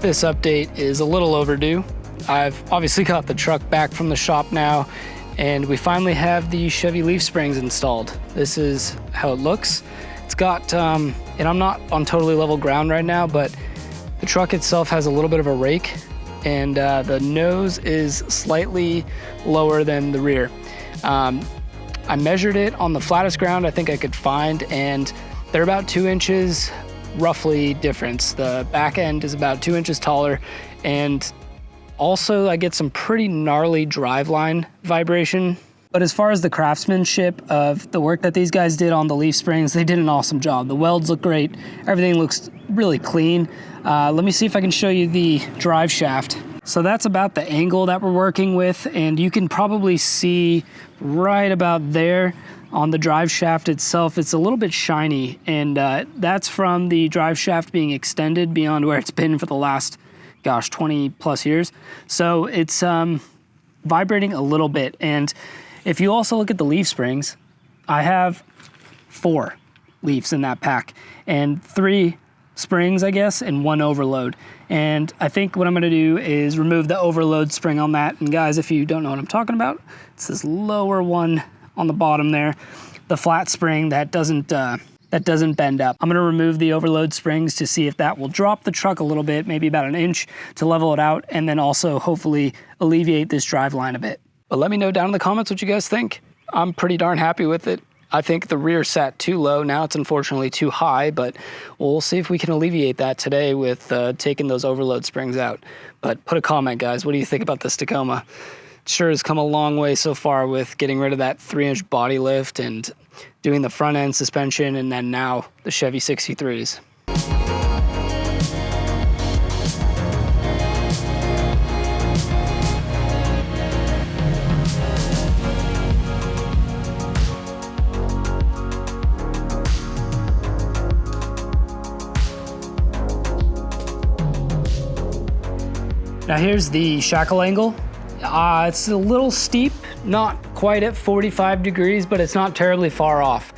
This update is a little overdue. I've obviously got the truck back from the shop now, and we finally have the Chevy leaf springs installed. This is how it looks. It's got, and I'm not on totally level ground right now, but the truck itself has a little bit of a rake, and the nose is slightly lower than the rear. I measured it on the flattest ground I think I could find, and they're about 2 inches roughly difference. The back end is about 2 inches taller, and also I get some pretty gnarly driveline vibration. But as far as the craftsmanship of the work that these guys did on the leaf springs, they did an awesome job. The welds look great. Everything looks really clean. Let me see if I can show you the drive shaft. So that's about the angle that we're working with, and you can probably see right about there on the drive shaft itself, it's a little bit shiny, and that's from the drive shaft being extended beyond where it's been for the last, gosh, 20 plus years. So it's vibrating a little bit. And if you also look at the leaf springs, I have 4 leaves in that pack and 3 springs, I guess, and 1 overload. And I think what I'm gonna do is remove the overload spring on that. And guys, if you don't know what I'm talking about, it's this lower one on the bottom there, the flat spring that doesn't bend up. I'm gonna remove the overload springs to see if that will drop the truck a little bit, maybe about 1 inch to level it out, and then also hopefully alleviate this drive line a bit. But let me know down in the comments what you guys think. I'm pretty darn happy with it. I think the rear sat too low. Now it's unfortunately too high, but we'll see if we can alleviate that today with taking those overload springs out. But put a comment, guys. What do you think about this Tacoma? It sure has come a long way so far with getting rid of that 3-inch body lift and doing the front end suspension, and then now the Chevy 63s. Now here's the shackle angle. It's a little steep, not quite at 45 degrees, but it's not terribly far off.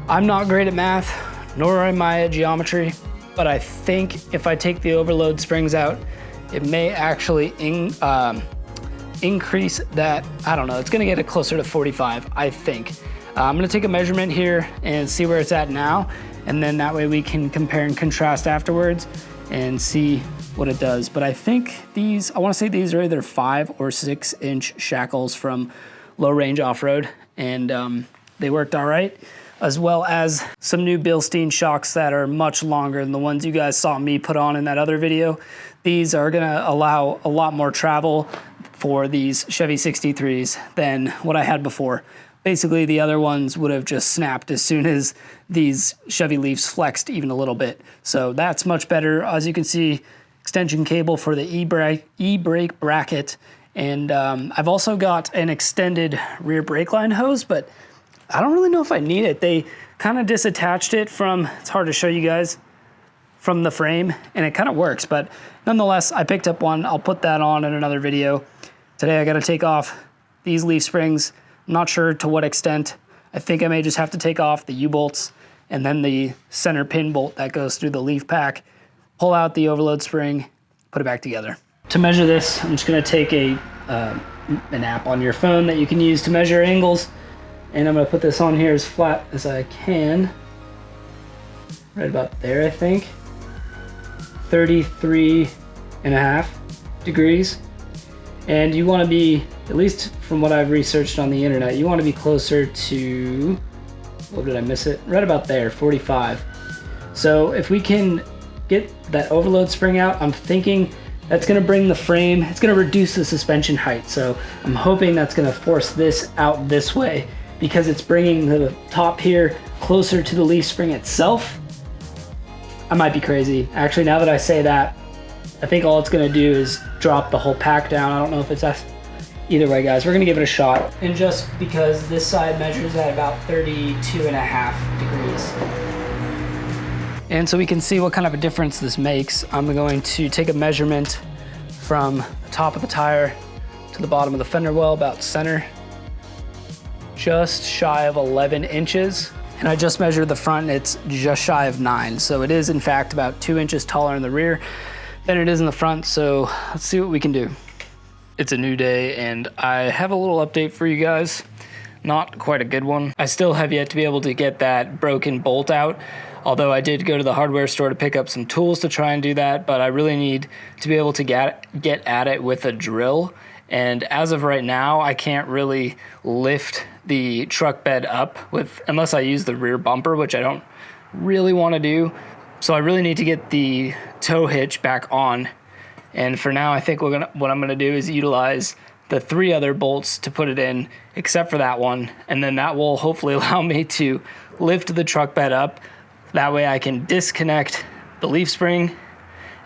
I'm not great at math, nor am I at geometry, but I think if I take the overload springs out, it may actually increase that. I don't know, it's gonna get it closer to 45, I think. I'm gonna take a measurement here and see where it's at now, and then that way we can compare and contrast afterwards and see what it does. But I think these, I wanna say these are either 5 or 6 inch shackles from Low Range Off-Road, and they worked all right, as well as some new Bilstein shocks that are much longer than the ones you guys saw me put on in that other video. These are gonna allow a lot more travel for these Chevy 63s than what I had before. Basically, the other ones would have just snapped as soon as these Chevy Leafs flexed even a little bit. So that's much better. As you can see, extension cable for the e-brake bracket, and I've also got an extended rear brake line hose, but I don't really know if I need it. They kind of disattached it from, it's hard to show you guys, from the frame, and it kind of works, but nonetheless, I picked up one. I'll put that on in another video. Today I got to take off these leaf springs. I'm not sure to what extent. I think I may just have to take off the U-bolts and then the center pin bolt that goes through the leaf pack, pull out the overload spring, put it back together. To measure this, I'm just gonna take an app on your phone that you can use to measure angles, and I'm gonna put this on here as flat as I can. Right about there, I think. 33.5 degrees. And you wanna be, at least from what I've researched on the internet, you wanna be closer to, what did I miss it? Right about there, 45. So if we can get that overload spring out, I'm thinking that's gonna bring the frame, it's gonna reduce the suspension height. So I'm hoping that's gonna force this out this way, because it's bringing the top here closer to the leaf spring itself. I might be crazy. Actually, now that I say that, I think all it's gonna do is drop the whole pack down. I don't know if it's us. Either way, guys, we're gonna give it a shot. And just because this side measures at about 32.5 degrees. And so we can see what kind of a difference this makes. I'm going to take a measurement from the top of the tire to the bottom of the fender well, about center, just shy of 11 inches. And I just measured the front, and it's just shy of 9. So it is in fact about 2 inches taller in the rear. than it is in the front, so let's see what we can do. It's a new day and I have a little update for you guys. Not quite a good one. I still have yet to be able to get that broken bolt out, although I did go to the hardware store to pick up some tools to try and do that, but I really need to be able to get at it with a drill. And as of right now, I can't really lift the truck bed up unless I use the rear bumper, which I don't really want to do. So I really need to get the tow hitch back on. And for now, I think what I'm gonna do is utilize the 3 other bolts to put it in, except for that one. And then that will hopefully allow me to lift the truck bed up. That way I can disconnect the leaf spring,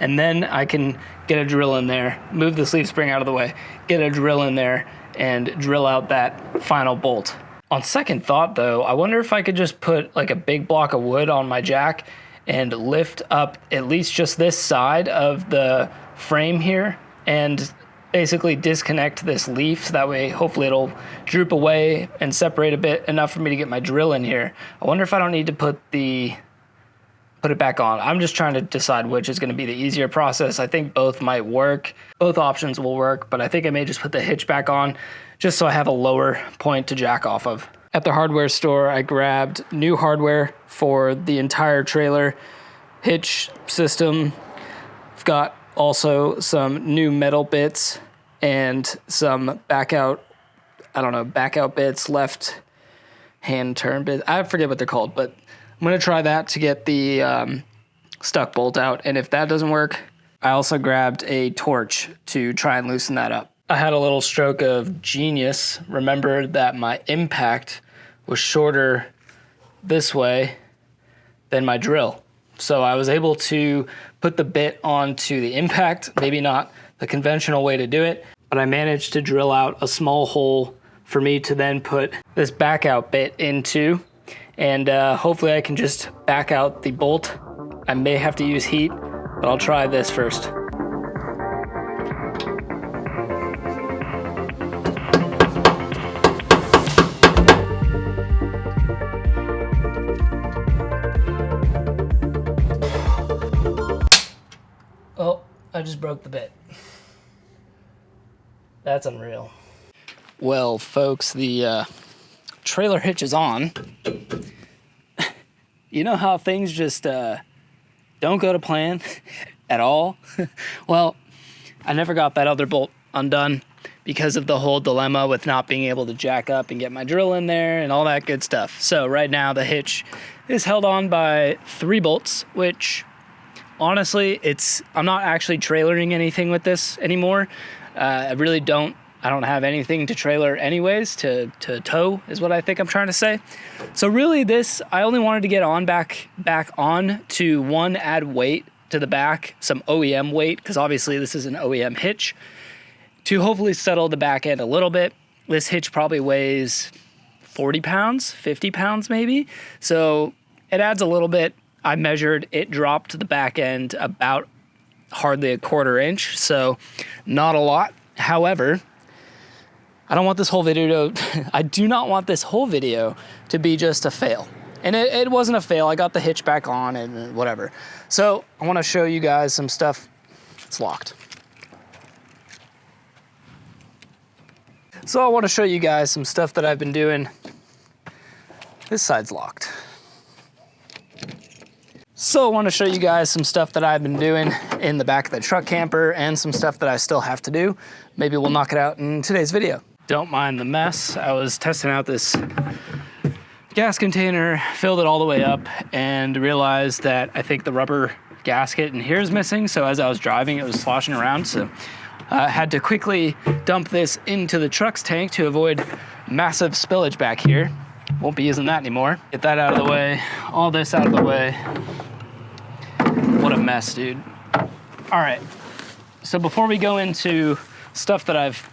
and then I can get a drill in there, move this leaf spring out of the way, get a drill in there, and drill out that final bolt. On second thought though, I wonder if I could just put like a big block of wood on my jack and lift up at least just this side of the frame here and basically disconnect this leaf, so that way hopefully it'll droop away and separate a bit enough for me to get my drill in here. I wonder if I don't need to put it back on. I'm just trying to decide which is going to be the easier process. I think both might work. Both options will work, but I think I may just put the hitch back on just so I have a lower point to jack off of. At the hardware store, I grabbed new hardware for the entire trailer hitch system. I've got also some new metal bits and some back out bits, left hand turn bits. I forget what they're called, but I'm gonna try that to get the stuck bolt out. And if that doesn't work, I also grabbed a torch to try and loosen that up. I had a little stroke of genius. Remembered that my impact was shorter this way than my drill. So I was able to put the bit onto the impact, maybe not the conventional way to do it, but I managed to drill out a small hole for me to then put this back out bit into, and hopefully I can just back out the bolt. I may have to use heat, but I'll try this first. Oh, I just broke the bit. That's unreal. Well, folks, the trailer hitch is on. You know how things just don't go to plan at all? Well, I never got that other bolt undone because of the whole dilemma with not being able to jack up and get my drill in there and all that good stuff. So right now the hitch is held on by 3 bolts, which honestly, I'm not actually trailering anything with this anymore. I don't have anything to trailer anyways, to tow is what I think I'm trying to say. So really I only wanted to get back on to one, add weight to the back, some OEM weight, because obviously this is an OEM hitch, to hopefully settle the back end a little bit. This hitch probably weighs 40 pounds, 50 pounds maybe. So it adds a little bit. I measured, it dropped the back end about hardly a 1/4 inch, so not a lot. However, I do not want this whole video to be just a fail. And it wasn't a fail. I got the hitch back on and whatever. So I want to show you guys some stuff. It's locked. So I want to show you guys some stuff that I've been doing. This side's locked. So I want to show you guys some stuff that I've been doing in the back of the truck camper and some stuff that I still have to do. Maybe we'll knock it out in today's video. Don't mind the mess. I was testing out this gas container, filled it all the way up, and realized that I think the rubber gasket in here is missing. So as I was driving, it was sloshing around. So I had to quickly dump this into the truck's tank to avoid massive spillage back here. Won't be using that anymore. Get that out of the way, all this out of the way. What a mess, dude. All right, so before we go into stuff that I've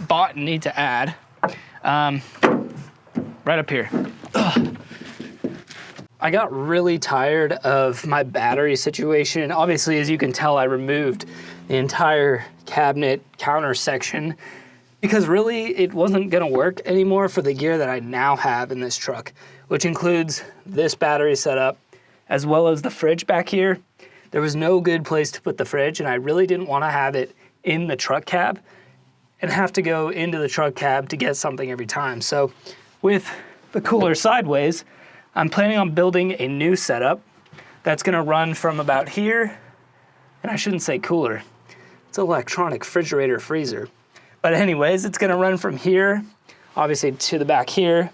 bought and need to add, right up here. Ugh. I got really tired of my battery situation. Obviously, as you can tell, I removed the entire cabinet counter section because really it wasn't gonna work anymore for the gear that I now have in this truck, which includes this battery setup, as well as the fridge back here. there was no good place to put the fridge, and I really didn't want to have it in the truck cab and have to go into the truck cab to get something every time. So with the cooler sideways, I'm planning on building a new setup that's gonna run from about here, and I shouldn't say cooler, it's an electronic refrigerator freezer. But anyways, it's gonna run from here, obviously to the back here,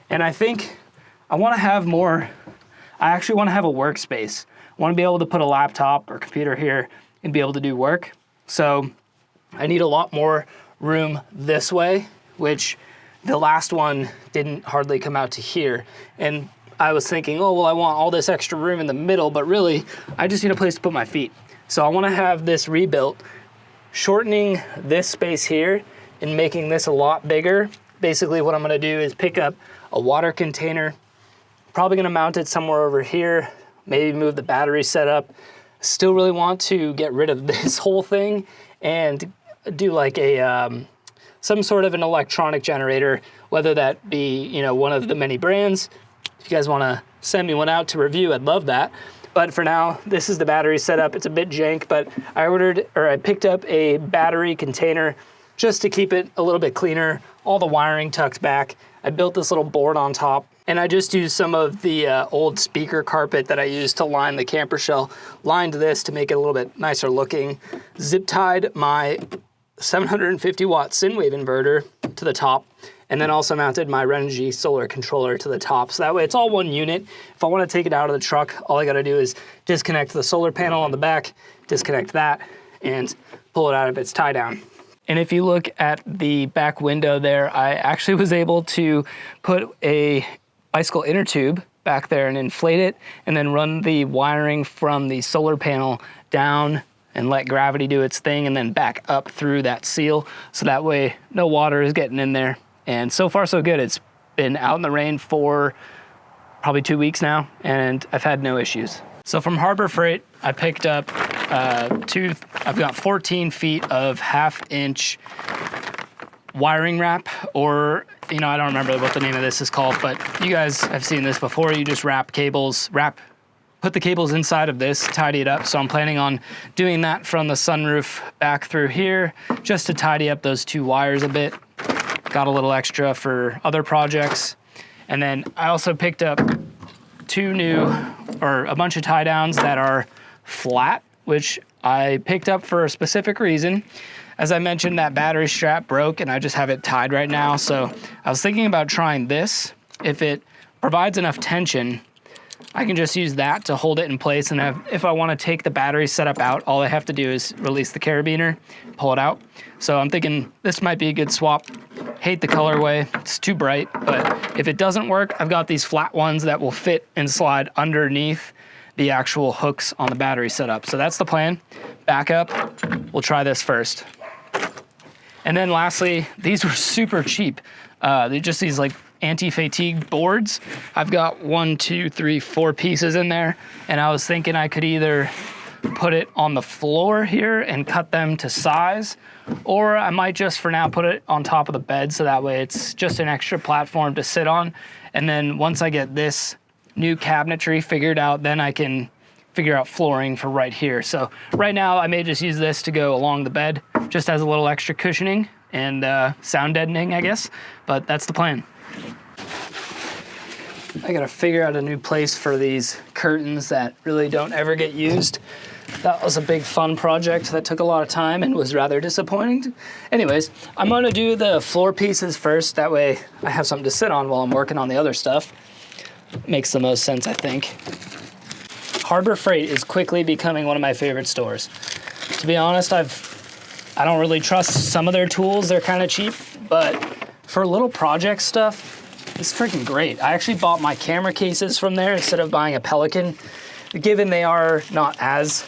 and I think I actually wanna have a workspace. I wanna be able to put a laptop or computer here and be able to do work. So I need a lot more room this way, which the last one didn't hardly come out to here. And I was thinking, oh, well, I want all this extra room in the middle, but really, I just need a place to put my feet. So I wanna have this rebuilt, shortening this space here and making this a lot bigger. Basically, what I'm gonna do is pick up a water container, probably gonna mount it somewhere over here, maybe move the battery setup. Still really want to get rid of this whole thing and do like a some sort of an electronic generator, whether that be one of the many brands. If you guys want to send me one out to review, I'd love that. But for now, this is the battery setup. It's a bit jank, but I picked up a battery container just to keep it a little bit cleaner. All the wiring tucked back. I built this little board on top, and I just used some of the old speaker carpet that I used to line the camper shell, lined this to make it a little bit nicer looking. Zip tied my 750 watt Synwave inverter to the top, and then also mounted my Renogy solar controller to the top. So that way it's all one unit. If I want to take it out of the truck, all I got to do is disconnect the solar panel on the back, disconnect that, and pull it out of its tie down. And if you look at the back window there, I actually was able to put a bicycle inner tube back there and inflate it, and then run the wiring from the solar panel down and let gravity do its thing, and then back up through that seal. So that way no water is getting in there. And so far so good. It's been out in the rain for probably 2 weeks now, and I've had no issues. So from Harbor Freight, I picked up I've got 14 feet of 1/2 inch wiring wrap, or I don't remember what the name of this is called, but you guys have seen this before. You just put the cables inside of this, tidy it up. So I'm planning on doing that from the sunroof back through here, just to tidy up those 2 wires a bit. Got a little extra for other projects. And then I also picked up a bunch of tie downs that are flat, which I picked up for a specific reason. As I mentioned, that battery strap broke and I just have it tied right now. So I was thinking about trying this. If it provides enough tension, I can just use that to hold it in place. And if I want to take the battery setup out, all I have to do is release the carabiner, pull it out. So I'm thinking this might be a good swap. Hate the colorway, it's too bright, but if it doesn't work, I've got these flat ones that will fit and slide underneath the actual hooks on the battery setup. So that's the plan. Back up, we'll try this first. And then lastly, these were super cheap. They're just these like anti-fatigue boards. I've got 1, 2, 3, 4 pieces in there, and I was thinking I could either put it on the floor here and cut them to size, or I might just for now put it on top of the bed, so that way it's just an extra platform to sit on. And then once I get this new cabinetry figured out, then I can figure out flooring for right here. So right now I may just use this to go along the bed, just as a little extra cushioning and sound deadening, I guess, but that's the plan. I gotta figure out a new place for these curtains that really don't ever get used. That was a big fun project that took a lot of time and was rather disappointing. Anyways, I'm gonna do the floor pieces first. That way I have something to sit on while I'm working on the other stuff. Makes the most sense, I think. Harbor Freight is quickly becoming one of my favorite stores. To be honest, I don't really trust some of their tools. They're kind of cheap, but for little project stuff, it's freaking great. I actually bought my camera cases from there instead of buying a Pelican, given they are not as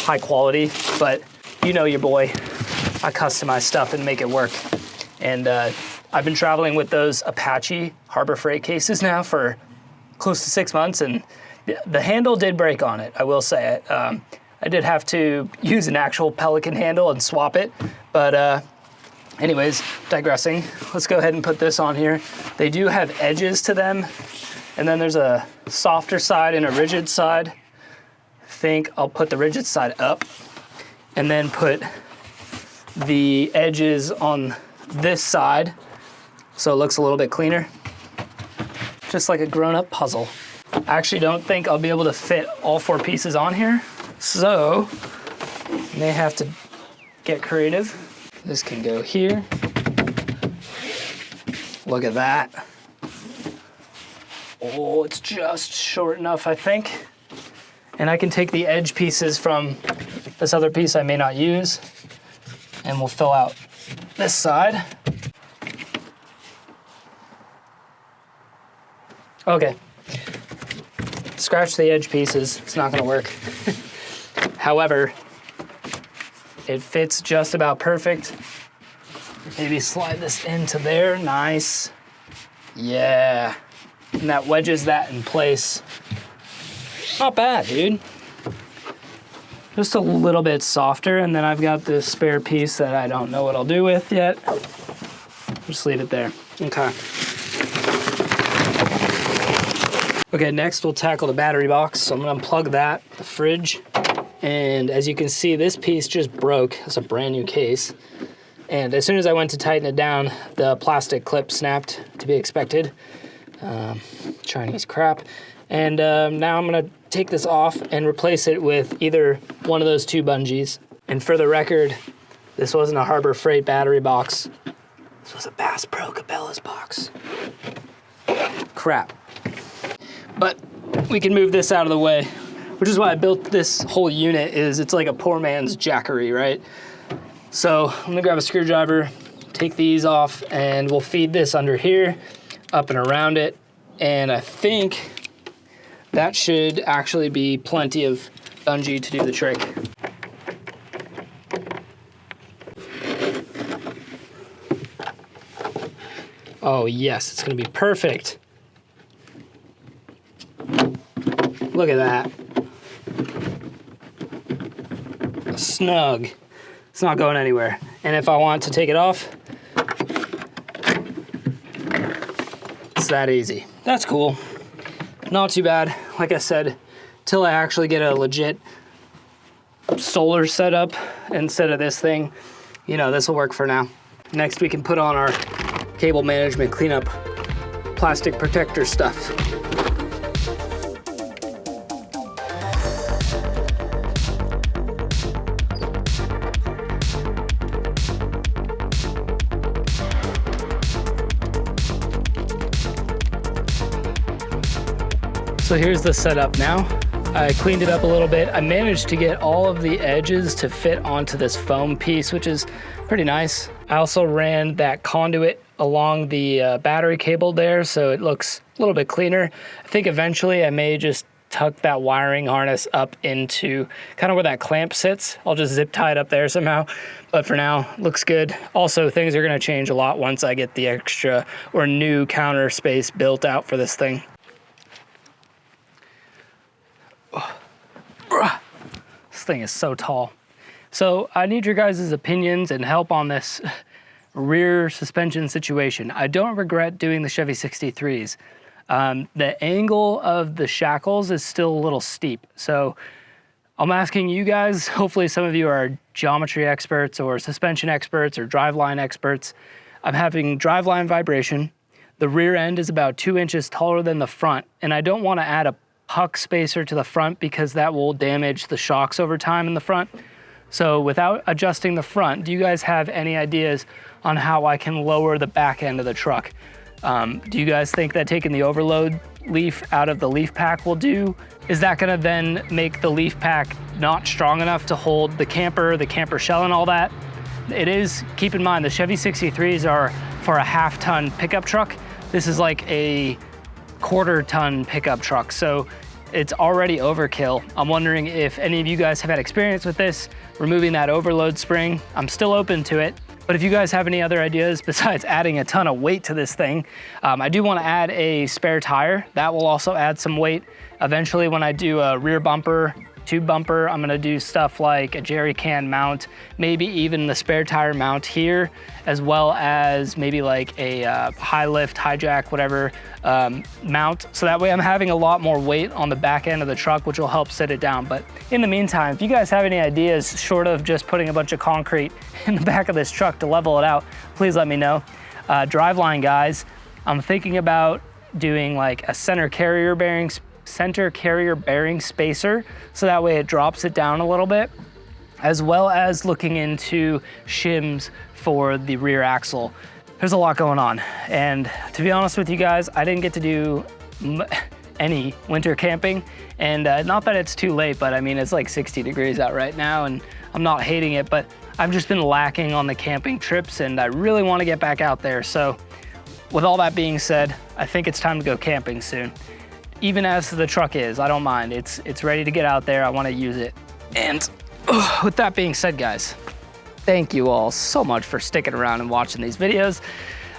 high quality, but you know your boy, I customize stuff and make it work. And I've been traveling with those Apache Harbor Freight cases now for close to 6 months, and the handle did break on it, I will say it. I did have to use an actual Pelican handle and swap it, but anyways, digressing. Let's go ahead and put this on here. They do have edges to them, and then there's a softer side and a rigid side. think I'll put the rigid side up and then put the edges on this side so it looks a little bit cleaner. Just like a grown-up puzzle. I actually don't think I'll be able to fit all 4 pieces on here, so may have to get creative. This can go here. Look at that. Oh, it's just short enough, I think. And I can take the edge pieces from this other piece I may not use, and we'll fill out this side. Okay. Scratch the edge pieces, it's not gonna work. However, it fits just about perfect. Maybe slide this into there, nice. Yeah, and that wedges that in place. Not bad, dude. Just a little bit softer, and then I've got this spare piece that I don't know what I'll do with yet. Just leave it there, okay. Okay, next we'll tackle the battery box. So I'm gonna unplug that, the fridge, and as you can see, this piece just broke. It's a brand new case. And as soon as I went to tighten it down, the plastic clip snapped, to be expected. Chinese crap. And now I'm gonna take this off and replace it with either one of those 2 bungees. And for the record, this wasn't a Harbor Freight battery box. This was a Bass Pro Cabela's box. Crap. But we can move this out of the way, which is why I built this whole unit. It's like a poor man's Jackery, right? So I'm gonna grab a screwdriver, take these off, and we'll feed this under here, up and around it. And I think that should actually be plenty of bungee to do the trick. Oh yes, it's gonna be perfect. Look at that. Snug. It's not going anywhere. And if I want to take it off, it's that easy. That's cool. Not too bad. Like I said, till I actually get a legit solar setup instead of this thing, you know, this will work for now. Next, we can put on our cable management cleanup plastic protector stuff. So here's the setup now. I cleaned it up a little bit. I managed to get all of the edges to fit onto this foam piece, which is pretty nice. I also ran that conduit along the battery cable there, so it looks a little bit cleaner. I think eventually I may just tuck that wiring harness up into kind of where that clamp sits. I'll just zip tie it up there somehow, but for now, looks good. Also, things are gonna change a lot once I get the extra or new counter space built out for this thing. This thing is so tall. So I need your guys' opinions and help on this rear suspension situation. I don't regret doing the Chevy 63s. The angle of the shackles is still a little steep. So I'm asking you guys, hopefully some of you are geometry experts or suspension experts or driveline experts. I'm having driveline vibration. The rear end is about 2 inches taller than the front, and I don't want to add a puck spacer to the front because that will damage the shocks over time in the front. So without adjusting the front, do you guys have any ideas on how I can lower the back end of the truck? Do you guys think that taking the overload leaf out of the leaf pack will do? Is that gonna then make the leaf pack not strong enough to hold the camper shell and all that? It is, keep in mind, the Chevy 63s are for a half-ton pickup truck. This is like a quarter-ton pickup truck, so it's already overkill. I'm wondering if any of you guys have had experience with this, removing that overload spring. I'm still open to it, but if you guys have any other ideas besides adding a ton of weight to this thing, I do want to add a spare tire. That will also add some weight. Eventually, when I do a rear bumper tube bumper. I'm gonna do stuff like a jerry can mount, maybe even the spare tire mount here, as well as maybe like a high lift, high jack, whatever mount. So that way I'm having a lot more weight on the back end of the truck, which will help sit it down. But in the meantime, if you guys have any ideas short of just putting a bunch of concrete in the back of this truck to level it out, please let me know. Driveline guys, I'm thinking about doing like a center carrier bearing spacer, so that way it drops it down a little bit, as well as looking into shims for the rear axle. There's a lot going on, and to be honest with you guys, I didn't get to do any winter camping, and not that it's too late, but I mean, it's like 60 degrees out right now, and I'm not hating it, but I've just been lacking on the camping trips, and I really want to get back out there. So with all that being said, I think it's time to go camping soon. Even as the truck is, I don't mind. It's ready to get out there. I want to use it. And with that being said, guys, thank you all so much for sticking around and watching these videos.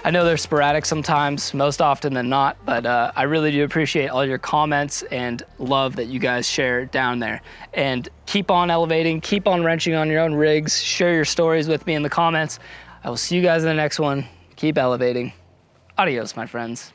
I know they're sporadic sometimes, most often than not, but I really do appreciate all your comments and love that you guys share down there. And keep on elevating, keep on wrenching on your own rigs, share your stories with me in the comments. I will see you guys in the next one. Keep elevating. Adios, my friends.